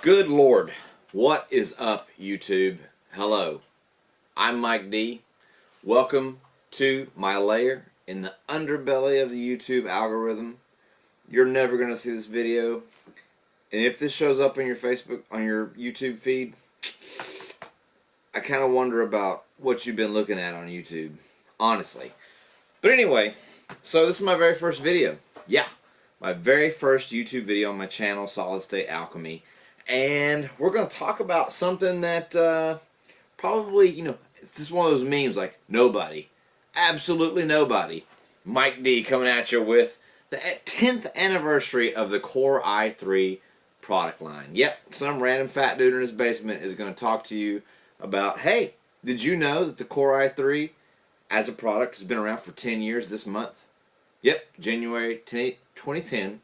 Good Lord, what is up, YouTube? Hello, I'm Mike D. Welcome to my lair in the underbelly of the YouTube algorithm. You're never going to see this video, and if this shows up on your YouTube feed, I kind of wonder about what you've been looking at on YouTube, honestly. But anyway, so this is my very first video. Yeah, my very first YouTube video on my channel, Solid State Alchemy. And we're going to talk about something that probably, it's just one of those memes like nobody, absolutely nobody. Mike D coming at you with the 10th anniversary of the Core i3 product line. Yep, some random fat dude in his basement is going to talk to you about, hey, did you know that the Core i3 as a product has been around for 10 years this month? Yep, January 2010.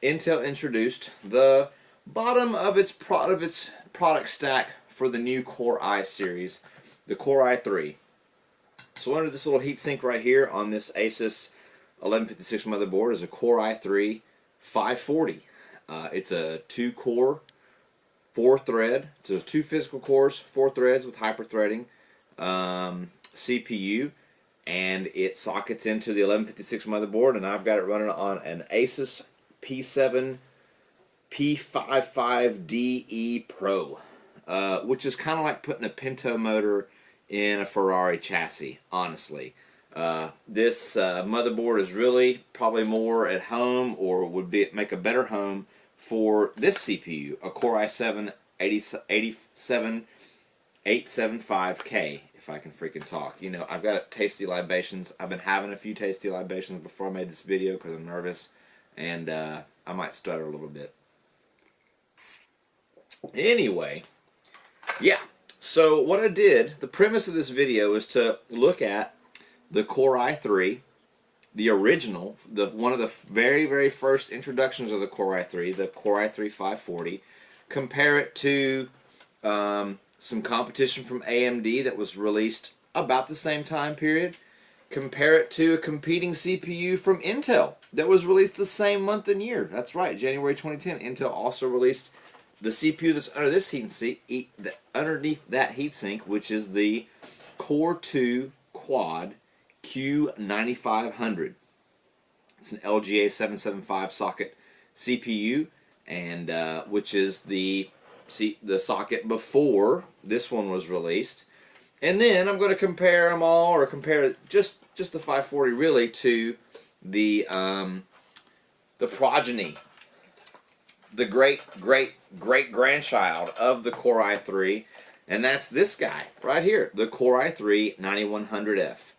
Intel introduced the bottom of its product stack for the new Core i series, the Core i3. So under this little heatsink right here on this Asus 1156 motherboard is a Core i3 540. It's a 2-core, 4-thread, so 2 physical cores, 4 threads with hyper-threading CPU, and it sockets into the 1156 motherboard, and I've got it running on an Asus P7 P55DE Pro, which is kind of like putting a Pinto motor in a Ferrari chassis, honestly. This motherboard is really probably more at home, or would make a better home for this CPU, a Core i7 875K, if I can freaking talk. You know, I've got tasty libations. I've been having a few tasty libations before I made this video because I'm nervous, and I might stutter a little bit. Anyway, yeah, so what I did, the premise of this video is to look at the Core i3, the original, one of the very, very first introductions of the Core i3, the Core i3 540, compare it to some competition from AMD that was released about the same time period, compare it to a competing CPU from Intel that was released the same month and year. That's right, January 2010. Intel also released the CPU that's under this underneath that heatsink, which is the Core 2 Quad Q9500. It's an LGA 775 socket CPU, and which is the socket before this one was released. And then I'm going to compare them all, or compare just the 540 really to the progeny, the great grandchild of the Core i3, and that's this guy right here, the Core i3 9100F.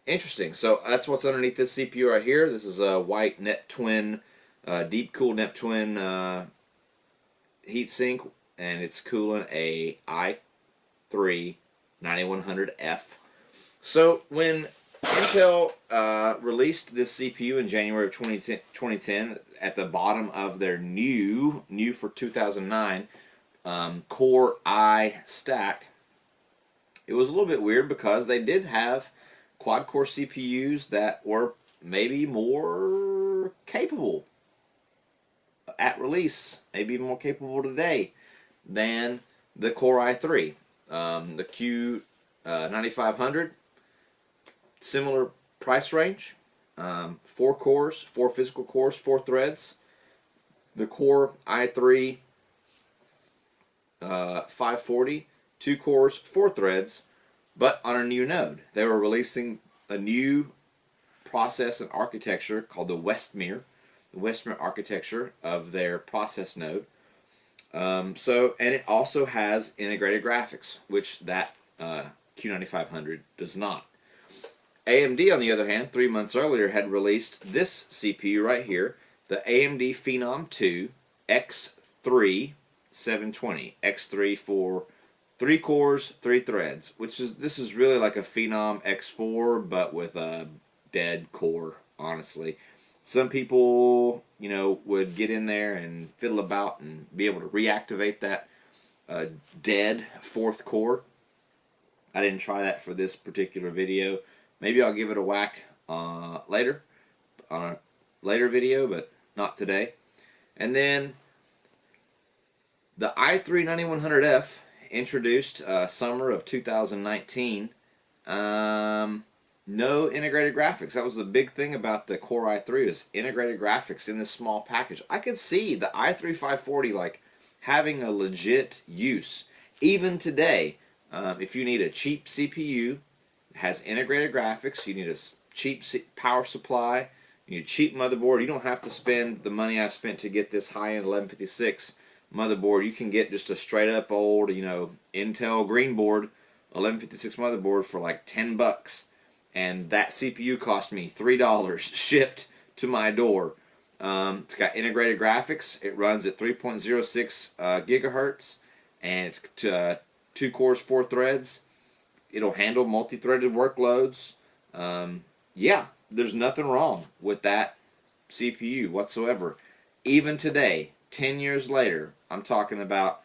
Interesting. So that's what's underneath this CPU right here. This is a white NepTwin, deep cool NepTwin heatsink, and it's cooling a i3 9100F. So when Intel released this CPU in January of 2010, at the bottom of their new for 2009 Core i stack, it was a little bit weird because they did have quad-core CPUs that were maybe more capable at release, maybe even more capable today than the Core i3. The Q9500, similar price range, 4 cores, 4 physical cores, 4 threads. The Core i3 540, 2 cores, 4 threads, but on a new node. They were releasing a new process and architecture called the Westmere architecture of their process node. And it also has integrated graphics, which that Q9500 does not. AMD, on the other hand, 3 months earlier had released this CPU right here, the AMD Phenom 2 X3 720. X3 for 3 cores, 3 threads, this is really like a Phenom X4, but with a dead core, honestly. Some people, would get in there and fiddle about and be able to reactivate that dead 4th core. I didn't try that for this particular video. Maybe I'll give it a whack later, on a later video, but not today. And then The i3-9100F introduced summer of 2019. No integrated graphics. That was the big thing about the Core i3 is integrated graphics in this small package. I could see the i3-540 like having a legit use. Even today, if you need a cheap CPU, has integrated graphics, you need a cheap power supply, you need a cheap motherboard. You don't have to spend the money I spent to get this high-end 1156 motherboard. You can get just a straight up old, Intel green board 1156 motherboard for like $10, and that CPU cost me $3 shipped to my door. It's got integrated graphics. It runs at 3.06 gigahertz, and it's 2 cores, 4 threads. It'll handle multi-threaded workloads. Yeah, there's nothing wrong with that CPU whatsoever. Even today, 10 years later, I'm talking about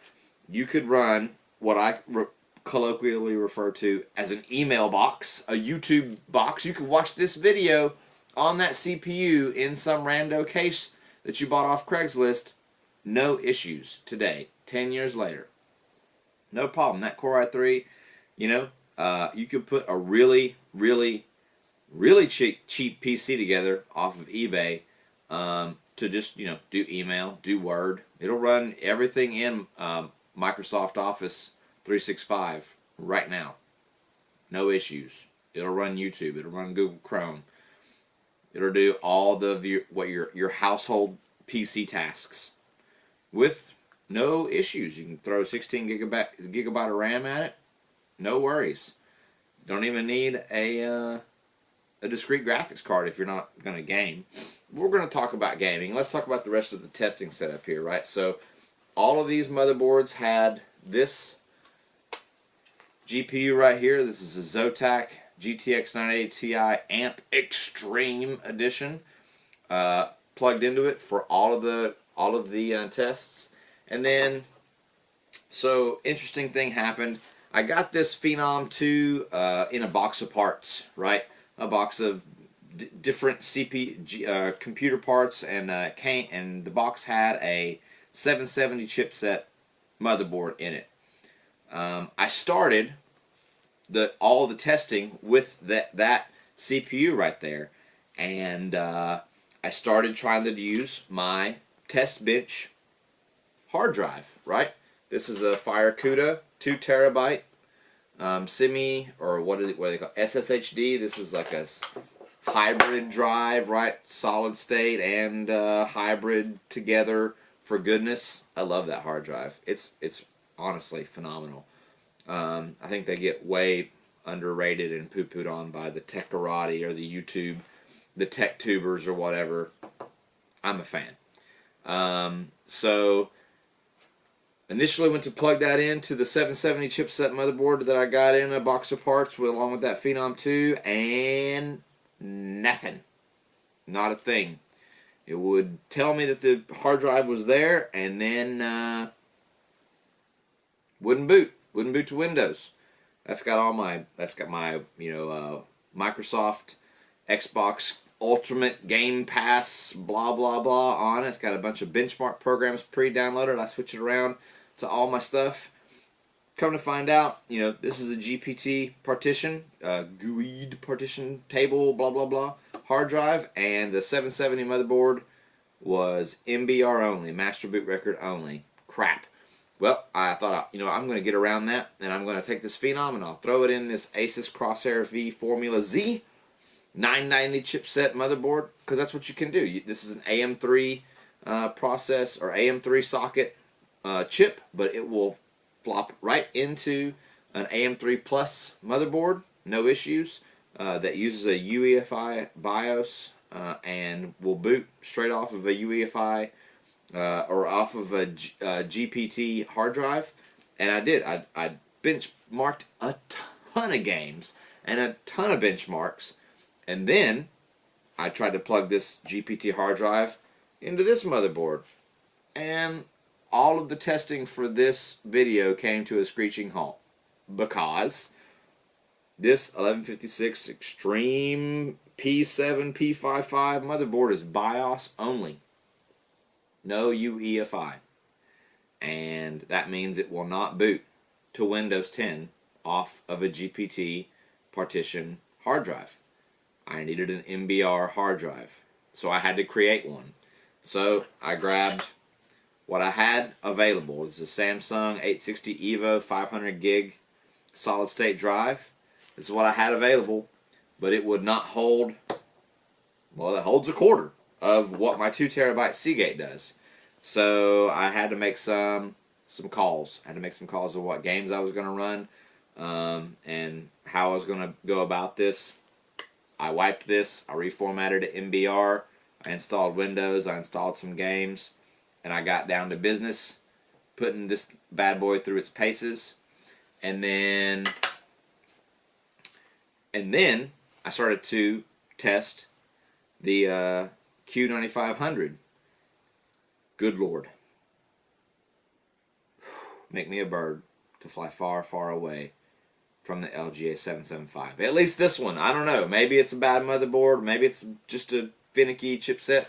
you could run what I colloquially refer to as an email box, a YouTube box. You could watch this video on that CPU in some rando case that you bought off Craigslist. No issues today, 10 years later. No problem. That Core i3, you could put a really, really, really cheap PC together off of eBay to just, do email, do Word. It'll run everything in Microsoft Office 365 right now. No issues. It'll run YouTube. It'll run Google Chrome. It'll do all your household PC tasks with no issues. You can throw 16 gigabyte of RAM at it. No worries. Don't even need a discrete graphics card if you're not going to game. We're going to talk about gaming. Let's talk about the rest of the testing setup here, right? So all of these motherboards had this GPU right here. This is a Zotac GTX 980 Ti Amp Extreme Edition. Plugged into it for all of the tests. And then, so interesting thing happened. I got this Phenom 2 in a box of parts, right? A box of different computer parts, and the box had a 770 chipset motherboard in it. I started all the testing with that CPU right there, and I started trying to use my test bench hard drive, right? This is a FireCuda 2 terabyte semi, or what do they call it? SSHD. This is like a hybrid drive, right? Solid state and hybrid together for goodness. I love that hard drive. It's honestly phenomenal. I think they get way underrated and poo-pooed on by the Techarati or the Tech Tubers or whatever. I'm a fan. So initially went to plug that into the 770 chipset motherboard that I got in a box of parts along with that Phenom 2, and nothing. Not a thing. It would tell me that the hard drive was there, and then wouldn't boot to Windows. That's got my Microsoft Xbox Ultimate Game Pass blah blah blah on it. It's got a bunch of benchmark programs pre-downloaded. I switch it around to all my stuff. Come to find out, this is a GPT partition, GUID partition table, blah blah blah, hard drive, and the 770 motherboard was MBR only, master boot record only. Crap. Well, I thought, I'm going to get around that, and I'm going to take this Phenom and I'll throw it in this Asus Crosshair V Formula Z 990 chipset motherboard, because that's what you can do. This is an AM3 process or AM3 socket chip, but it will flop right into an AM3 Plus motherboard, no issues. That uses a UEFI BIOS and will boot straight off of a UEFI or off of a GPT hard drive. And I did. I benchmarked a ton of games and a ton of benchmarks. And then I tried to plug this GPT hard drive into this motherboard. And all of the testing for this video came to a screeching halt, because this 1156 Extreme P7 P55 motherboard is BIOS only. No UEFI. and that means it will not boot to Windows 10 off of a GPT partition hard drive. I needed an MBR hard drive, so I had to create one. So I grabbed what I had available. It's a Samsung 860 EVO 500 gig solid state drive. This is what I had available, but it would not hold, well, it holds a quarter of what my 2 terabyte Seagate does. So I had to make some calls. I had to make some calls of what games I was going to run, and how I was going to go about this. I wiped this, I reformatted it MBR, I installed Windows, I installed some games, and I got down to business, putting this bad boy through its paces, and then I started to test the Q9500. Good Lord. Make me a bird to fly far, far away from the LGA 775. At least this one. I don't know. Maybe it's a bad motherboard. Maybe it's just a finicky chipset.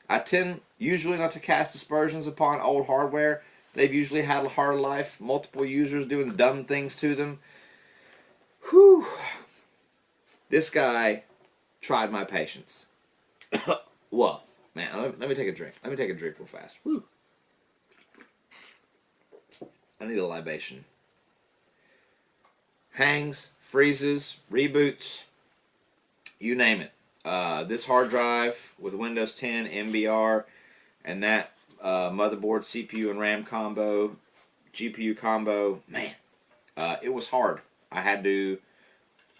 I tend usually not to cast aspersions upon old hardware. They've usually had a hard life. Multiple users doing dumb things to them. Whew. This guy tried my patience. Whoa. Man, let me take a drink. Let me take a drink real fast. Whew. I need a libation. Hangs, freezes, reboots, you name it. This hard drive with Windows 10, MBR, and that motherboard, CPU, and RAM combo, GPU combo, man, it was hard. I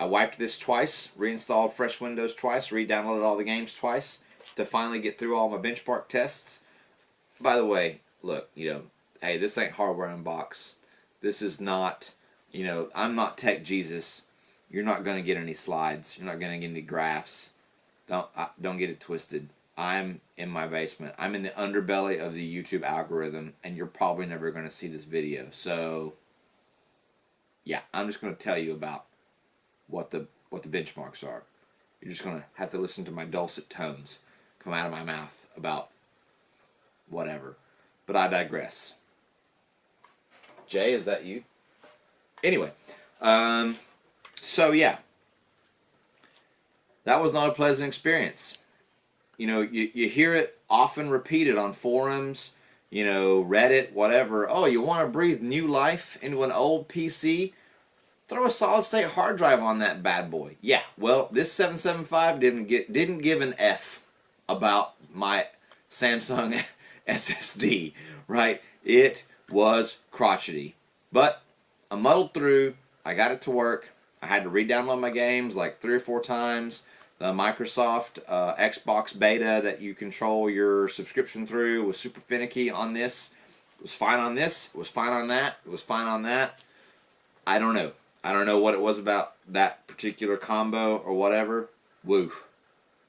wiped this twice, reinstalled fresh Windows twice, re-downloaded all the games twice to finally get through all my benchmark tests. By the way, look, hey, this ain't Hardware Unbox. This is not, I'm not Tech Jesus. You're not going to get any slides. You're not going to get any graphs. Don't get it twisted. I'm in my basement. I'm in the underbelly of the YouTube algorithm, and you're probably never going to see this video. So, yeah, I'm just going to tell you about what the benchmarks are. You're just going to have to listen to my dulcet tones come out of my mouth about whatever. But I digress. Jay, is that you? Anyway, so yeah, that was not a pleasant experience. You hear it often repeated on forums, Reddit, whatever. Oh, you want to breathe new life into an old PC? Throw a solid state hard drive on that bad boy. Yeah, well, this 775 didn't give an F about my Samsung SSD, right? It was crotchety. But I muddled through. I got it to work. I had to re-download my games like 3 or 4 times. The Microsoft Xbox beta that you control your subscription through was super finicky on this. It was fine on this. It was fine on that. It was fine on that. I don't know. I don't know what it was about that particular combo or whatever. Woo.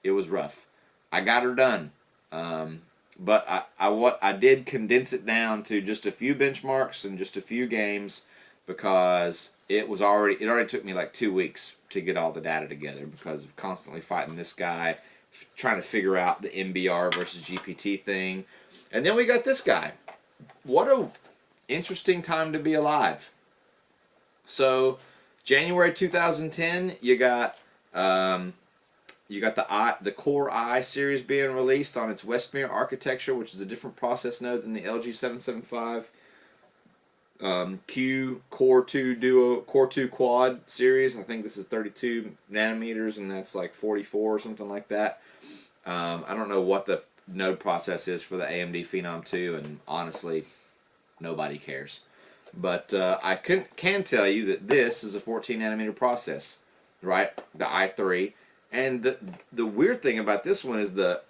It was rough. I got her done. But I did condense it down to just a few benchmarks and just a few games, because it already took me like 2 weeks to get all the data together because of constantly fighting this guy, trying to figure out the MBR versus GPT thing. And then we got this guy. What a interesting time to be alive. So, January 2010, you got the Core i series being released on its Westmere architecture, which is a different process node than the LG 775. Q Core 2 Quad series. I think this is 32 nanometers, and that's like 44 or something like that. I don't know what the node process is for the AMD Phenom 2, and honestly, nobody cares. But I can tell you that this is a 14 nanometer process, right? The i3. And the weird thing about this one is the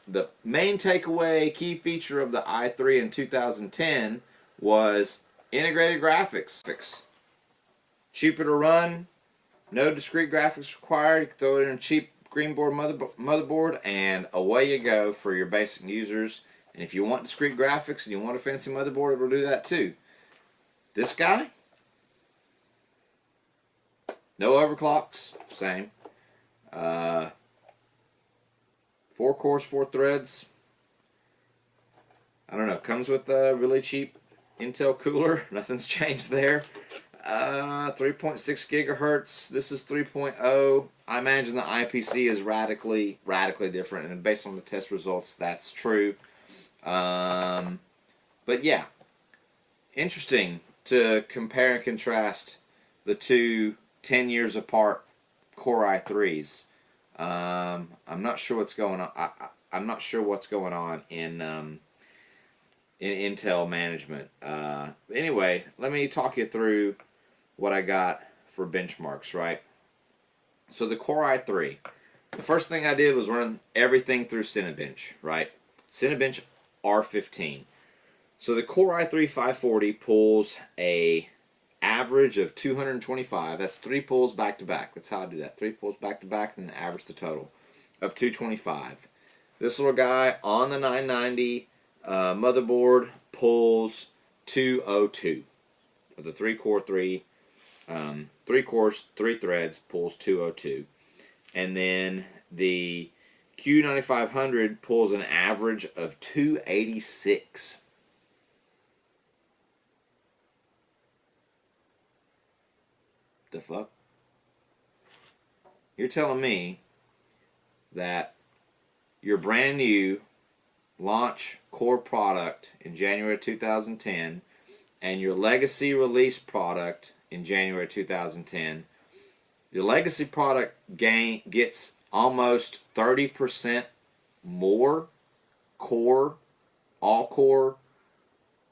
main takeaway, key feature of the i3 in 2010 was integrated graphics. Cheaper to run, no discrete graphics required. You can throw it in a cheap greenboard motherboard, and away you go for your basic users. And if you want discrete graphics and you want a fancy motherboard, it'll do that too. This guy, no overclocks, same. 4 cores, 4 threads. I don't know. Comes with a really cheap Intel cooler, nothing's changed there. 3.6 gigahertz. This is 3.0. I imagine the IPC is radically different, and based on the test results, that's true. But yeah, interesting to compare and contrast the two 10 years apart Core i3s. I'm not sure what's going on. I'm not sure what's going on in Intel management. Anyway, let me talk you through what I got for benchmarks, right? So the Core i3, the first thing I did was run everything through Cinebench, right? Cinebench R15. So the Core i3 540 pulls a average of 225. That's 3 pulls back to back. That's how I do that. 3 pulls back to back, and then average the total of 225. This little guy on the 990 motherboard pulls 202. The 3-core 3 cores, 3 threads, pulls 202. And then the Q9500 pulls an average of 286. The fuck? You're telling me that your brand new launch core product in January 2010 and your legacy release product in January 2010, the legacy product gets almost 30% more core, all-core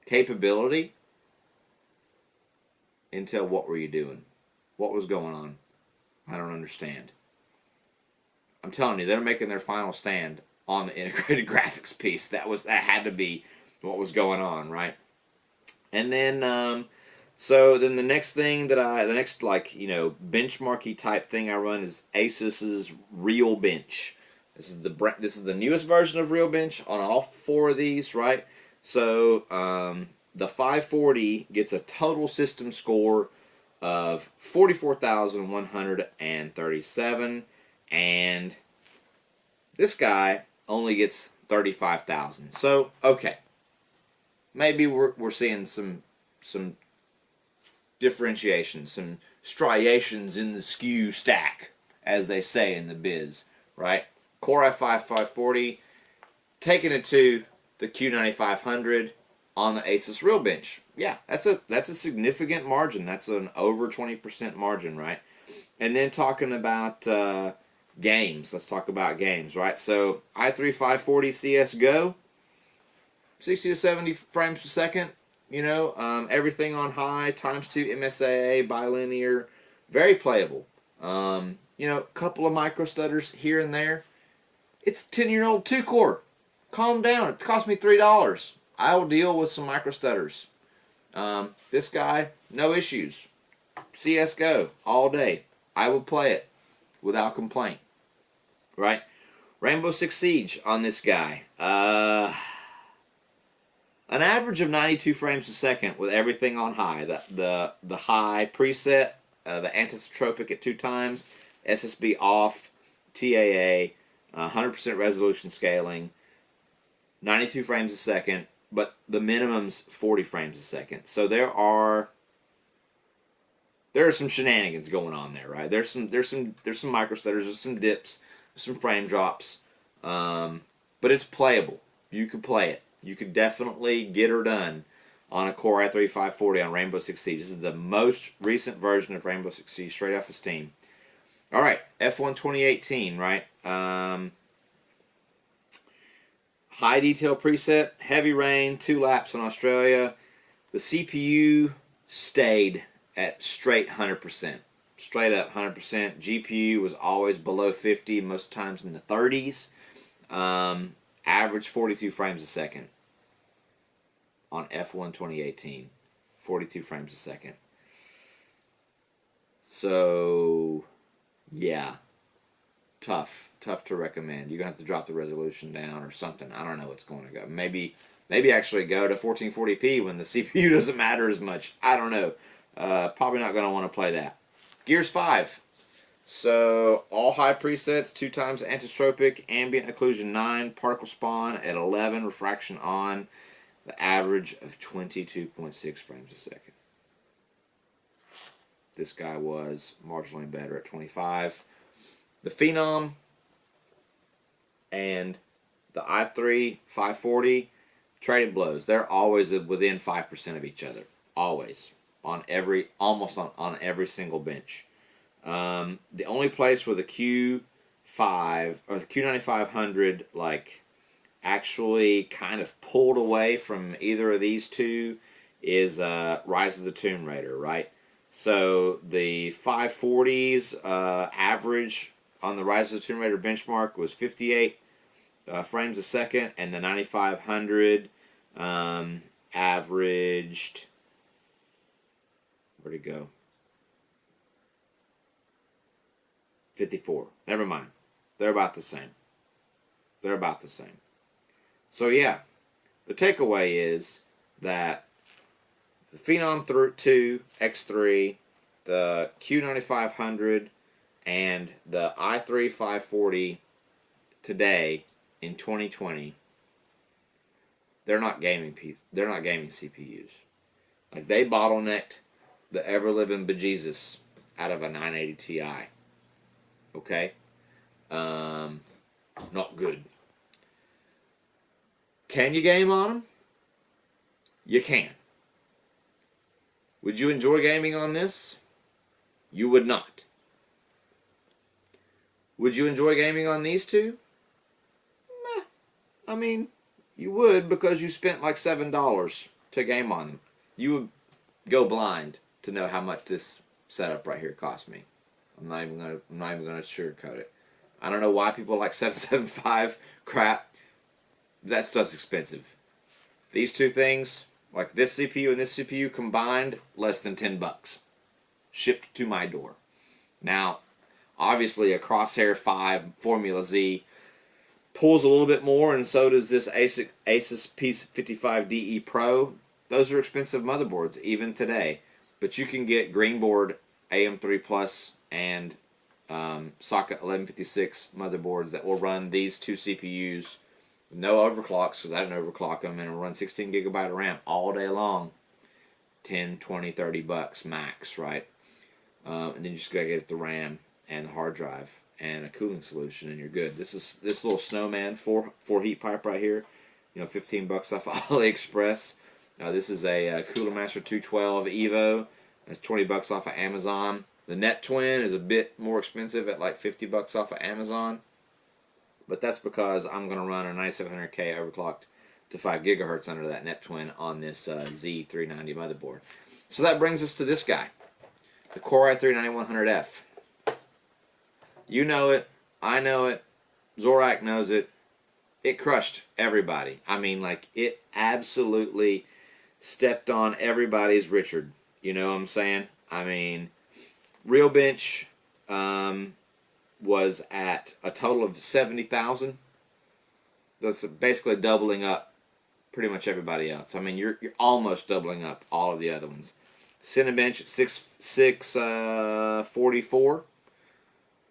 capability? Intel, what were you doing? What was going on? I don't understand. I'm telling you, they're making their final stand on the integrated graphics piece. That had to be what was going on, right? And then, so then the next thing that benchmarky type thing I run is Asus's RealBench. This is the newest version of RealBench on all 4 of these, right? So the 540 gets a total system score of 44,137, and this guy only gets 35,000. So okay, maybe we're seeing some differentiation, some striations in the SKU stack, as they say in the biz, right? Core i5 540, taking it to the Q9500 on the Asus RealBench. Yeah, that's a significant margin. That's an over 20% margin, right? And then talking about games. Let's talk about games, right? So i3 540 CSGO, 60 to 70 frames per second. Everything on high, ×2 MSAA, bilinear, very playable. A couple of micro stutters here and there. It's a 10-year-old 2-core. Calm down. It cost me $3. I will deal with some micro stutters. This guy, no issues. CSGO all day. I will play it without complaint. Right? Rainbow Six Siege on this guy. An average of 92 frames per second with everything on high. The high preset, the anisotropic at 2 times, SSB off, TAA, 100% resolution scaling, 92 frames a second, but the minimum's 40 frames a second. So there are some shenanigans going on there, right? There's some micro stutters, there's some dips, there's some frame drops, but it's playable. You could play it. You could definitely get her done on a Core i3 540 on Rainbow Six Siege. This is the most recent version of Rainbow Six Siege, straight off of Steam. All right, F1 2018, right? High detail preset, heavy rain, 2 laps in Australia. The CPU stayed at straight 100%. Straight up 100%. GPU was always below 50, most times in the 30s. Average 42 frames a second on F1 2018. 42 frames a second. So, yeah. Tough to recommend. You're going to have to drop the resolution down or something. I don't know what's going to go. Maybe actually go to 1440p when the CPU doesn't matter as much. I don't know. Probably not going to want to play that. Gears 5. So, all high presets, 2 times anisotropic, ambient occlusion 9, particle spawn at 11, refraction on. the average of 22.6 frames a second. This guy was marginally better at 25. The Phenom and the i3 540 trading blows. They're always within 5% of each other. Always. Almost on every single bench. The only place where the Q5 or the Q9500 like actually kind of pulled away from either of these two is Rise of the Tomb Raider, right? So the 540's average on the Rise of the Tomb Raider benchmark was 58 frames a second, and the 9500 averaged, where'd it go? 54. Never mind. They're about the same. They're about the same. So yeah, the takeaway is that the Phenom 2 X3, the Q9500, and the i3 540 today in 2020, they're not gaming CPUs. Like, they bottlenecked the ever living bejesus out of a 980 Ti. Okay, not good. Can you game on them? You can. Would you enjoy gaming on this? You would not. Would you enjoy gaming on these two? Meh. I mean, you would, because you spent like $7 to game on them. You would go blind to know how much this setup right here cost me. I'm not even gonna sugarcoat it. I don't know why people like 775 crap. That stuff's expensive. These two things, like this CPU and this CPU combined, less than $10. Shipped to my door. Now, obviously a Crosshair 5 Formula Z pulls a little bit more, and so does this Asus P55DE Pro. Those are expensive motherboards, even today. But you can get Greenboard AM3 Plus and Socket 1156 motherboards that will run these two CPUs. No overclocks, because I didn't overclock them, and it'll run 16 gigabyte of RAM all day long. 10, 20, 30 bucks max, right? And then you just gotta get the RAM and the hard drive and a cooling solution, and you're good. This little Snowman 4 heat pipe right here, 15 bucks off AliExpress. This is a Cooler Master 212 Evo. That's 20 bucks off of Amazon. The Net Twin is a bit more expensive at like 50 bucks off of Amazon. But that's because I'm going to run a 9700K overclocked to 5 gigahertz under that Net Twin on this Z390 motherboard. So that brings us to this guy, the Core i3-9100F. You know it. I know it. Zorak knows it. It crushed everybody. I mean, like, it absolutely stepped on everybody's Richard. You know what I'm saying? I mean, Realbench was at a total of 70,000. That's basically doubling up pretty much everybody else. I mean, you're almost doubling up all of the other ones. Cinebench at 644.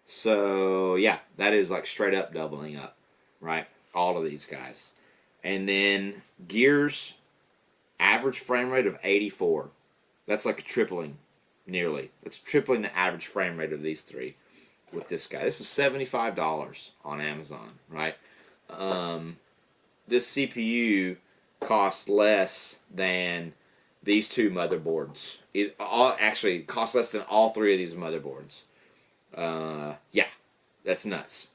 So yeah, that is like straight up doubling up, right? All of these guys. And then Gears, average frame rate of 84. That's like a tripling, nearly. It's tripling the average frame rate of these three with this guy. This is $75 on Amazon, right? This CPU costs less than these two motherboards. Actually, costs less than all three of these motherboards. Yeah, that's nuts.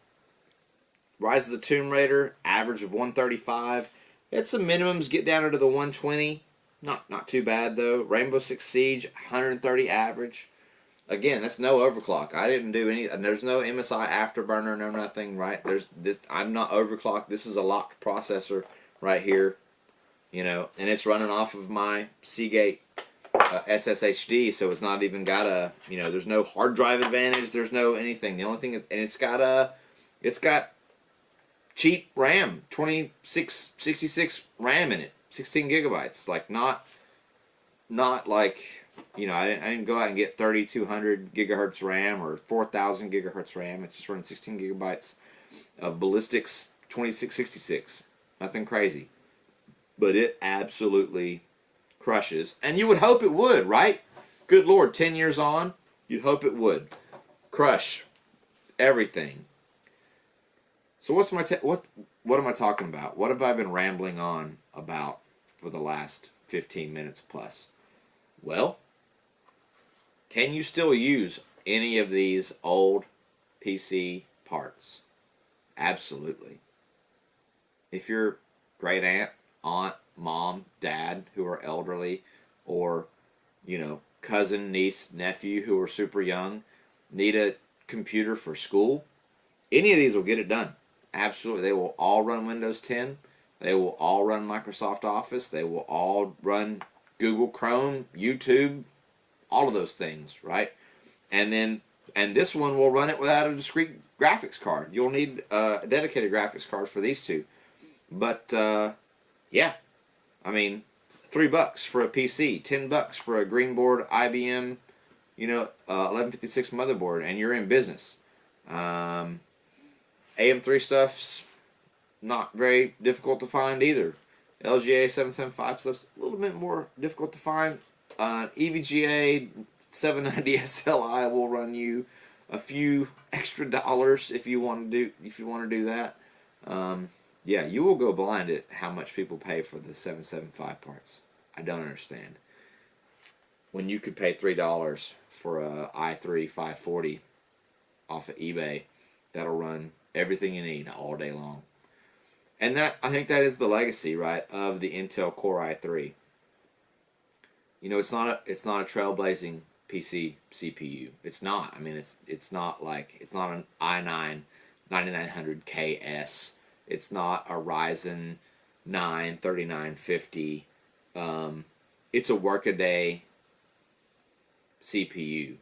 Rise of the Tomb Raider, average of 135. It's some minimums, get down into the 120. Not too bad though. Rainbow Six Siege, 130 average. Again, that's no overclock. I didn't do any. There's no MSI afterburner, no nothing. Right? There's this. I'm not overclocked. This is a locked processor right here. And it's running off of my Seagate SSHD, so it's not even got a. There's no hard drive advantage. There's no anything. The only thing, and it's got cheap RAM, 2666 RAM in it, 16 gigabytes. Like not like. I didn't go out and get 3200 gigahertz RAM or 4000 gigahertz RAM. It's just running 16 gigabytes of Ballistics 2666. Nothing crazy. but it absolutely crushes. And you would hope it would, right? Good Lord, 10 years on, you'd hope it would crush everything. So what am I talking about? What have I been rambling on about for the last 15 minutes plus? Well, can you still use any of these old PC parts? Absolutely. If your great aunt, mom, dad who are elderly, or cousin, niece, nephew who are super young need a computer for school, any of these will get it done. Absolutely. They will all run Windows 10. They will all run Microsoft Office. They will all run Google Chrome, YouTube, all of those things, right? And this one will run it without a discrete graphics card. You'll need a dedicated graphics card for these two. But yeah, I mean, $3 for a PC, $10 for a Greenboard IBM, 1156 motherboard, and you're in business. AM3 stuff's not very difficult to find either. LGA 775 stuff's a little bit more difficult to find. EVGA 790 SLI will run you a few extra dollars if you want to do that. Yeah, you will go blind at how much people pay for the 775 parts. I don't understand. When you could pay $3 for a i3 540 off of eBay, that'll run everything you need all day long. And I think that is the legacy, right, of the Intel Core i3. It's not a trailblazing PC CPU. It's not. I mean, it's not an i9 9900KS. It's not a Ryzen 9 3950. It's a workaday CPU,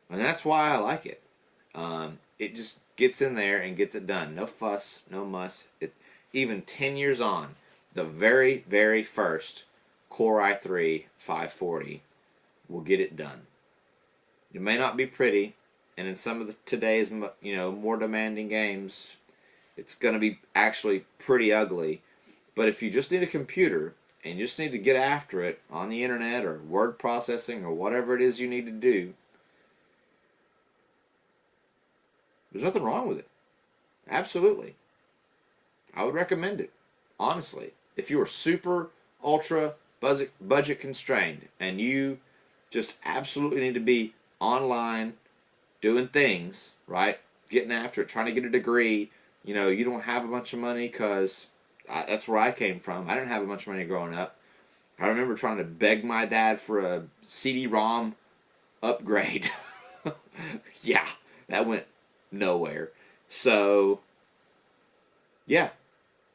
and that's why I like it. It just gets in there and gets it done. No fuss, no muss. Even 10 years on, the very, very first Core i3 540 will get it done. It may not be pretty, and in some of today's more demanding games, it's going to be actually pretty ugly. But if you just need a computer and you just need to get after it on the internet or word processing or whatever it is you need to do, there's nothing wrong with it. Absolutely. I would recommend it, honestly. If you are super, ultra budget constrained and you just absolutely need to be online doing things, right? Getting after it, trying to get a degree. You don't have a bunch of money because that's where I came from. I didn't have a bunch of money growing up. I remember trying to beg my dad for a CD-ROM upgrade. Yeah, that went nowhere. So, yeah,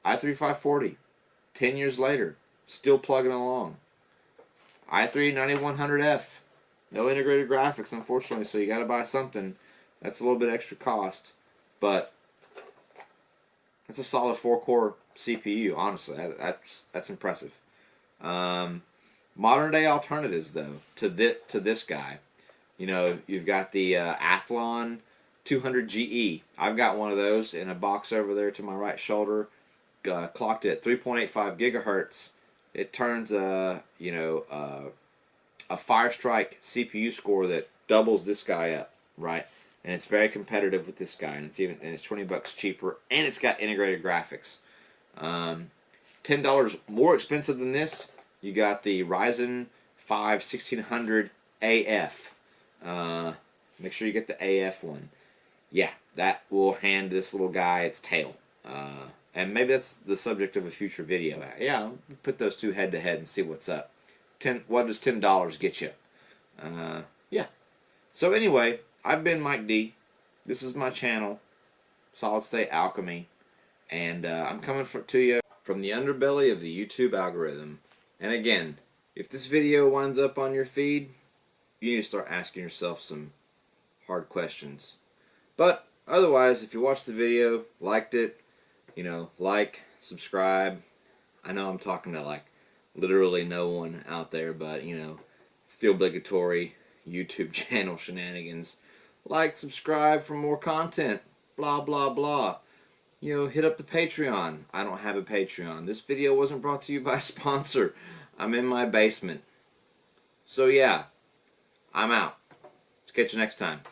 i3 540, 10 years later, still plugging along. i3 9100F, no integrated graphics, unfortunately, so you got to buy something. That's a little bit extra cost, but it's a solid 4-core CPU, honestly. That's impressive. Modern day alternatives, though, to this guy. You've got the Athlon 200GE. I've got one of those in a box over there to my right shoulder. Clocked at 3.85 gigahertz. It turns a Firestrike CPU score that doubles this guy up, right? And it's very competitive with this guy, and it's $20 cheaper, and it's got integrated graphics. $10 more expensive than this, you got the Ryzen 5 1600 AF. Make sure you get the AF one. Yeah, that will hand this little guy its tail. And maybe that's the subject of a future video. Yeah, I'll put those two head to head and see what's up. What does $10 get you? Yeah. So anyway, I've been Mike D. This is my channel, Solid State Alchemy, and I'm coming to you from the underbelly of the YouTube algorithm. And again, if this video winds up on your feed, you need to start asking yourself some hard questions. But otherwise, if you watched the video, liked it, like, subscribe. I know I'm talking to literally no one out there, but it's the obligatory YouTube channel shenanigans. Like, subscribe for more content, blah blah blah. hit up the Patreon. I don't have a Patreon. This video wasn't brought to you by a sponsor. I'm in my basement. So yeah, I'm out. Let's catch you next time.